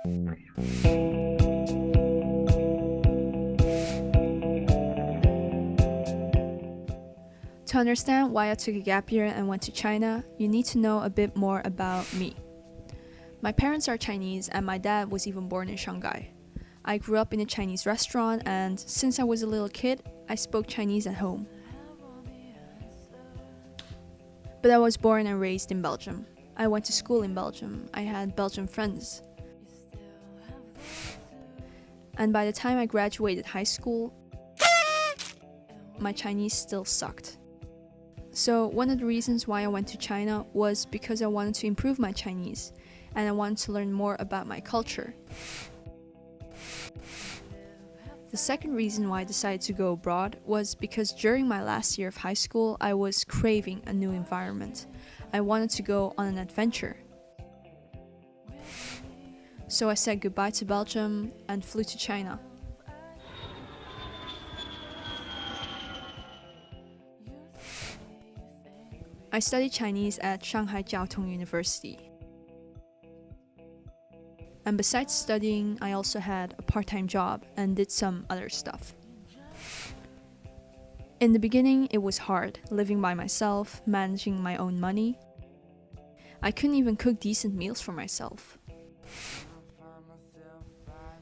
To understand why I took a gap year and went to China, you need to know a bit more about me. My parents are Chinese and my dad was even born in Shanghai. I grew up in a Chinese restaurant and since I was a little kid, I spoke Chinese at home. But I was born and raised in Belgium. I went to school in Belgium. I had Belgian friends. And by the time I graduated high school, my Chinese still sucked. So one of the reasons why I went to China was because I wanted to improve my Chinese and I wanted to learn more about my culture. The second reason why I decided to go abroad was because during my last year of high school, I was craving a new environment. I wanted to go on an adventure. So I said goodbye to Belgium and flew to China. I studied Chinese at Shanghai Jiaotong University. And besides studying, I also had a part-time job and did some other stuff. In the beginning, it was hard, living by myself, managing my own money. I couldn't even cook decent meals for myself.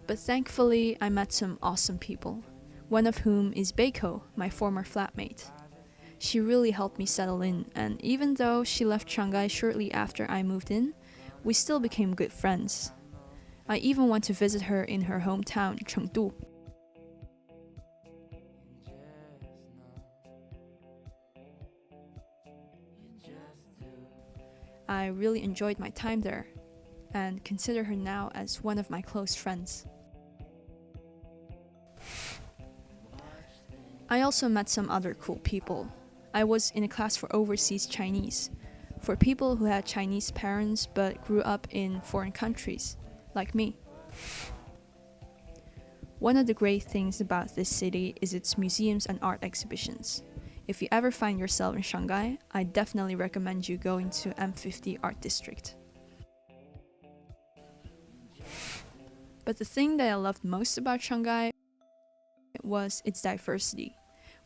But thankfully, I met some awesome people, one of whom is Beiko, my former flatmate. She really helped me settle in, and even though she left Shanghai shortly after I moved in, we still became good friends. I even went to visit her in her hometown, Chengdu. I really enjoyed my time there, and consider her now as one of my close friends. I also met some other cool people. I was in a class for overseas Chinese, for people who had Chinese parents but grew up in foreign countries, like me. One of the great things about this city is its museums and art exhibitions. If you ever find yourself in Shanghai, I definitely recommend you going to M50 Art District. But the thing that I loved most about Shanghai was its diversity.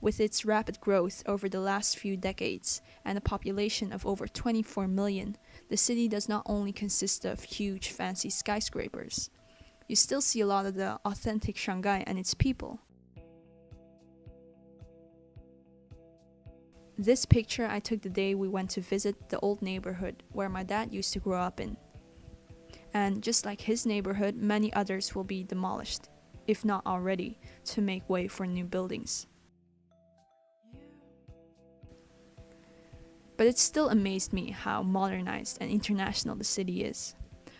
With its rapid growth over the last few decades and a population of over 24 million, the city does not only consist of huge fancy skyscrapers. You still see a lot of the authentic Shanghai and its people. This picture I took the day we went to visit the old neighborhood where my dad used to grow up in. And just like his neighborhood, many others will be demolished, if not already, to make way for new buildings. But it still amazed me how modernized and international the city is.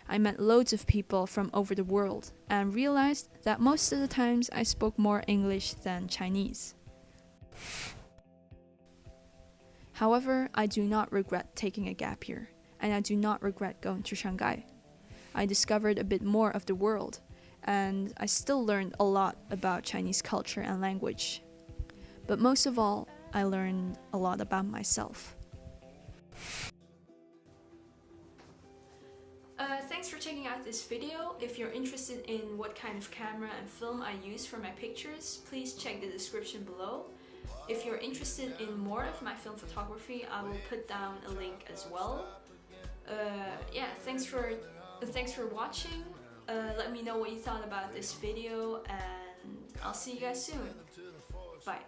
I met loads of people from over the world and realized that most of the times I spoke more English than Chinese. However, I do not regret taking a gap year, and I do not regret going to Shanghai. I discovered a bit more of the world, and I still learned a lot about Chinese culture and language. But most of all, I learned a lot about myself. Thanks for checking out this video. If you're interested in what kind of camera and film I use for my pictures, please check the description below. If you're interested in more of my film photography, I will put down a link as well. Yeah, thanks for watching. Let me know what you thought about this video and I'll see you guys soon. Bye.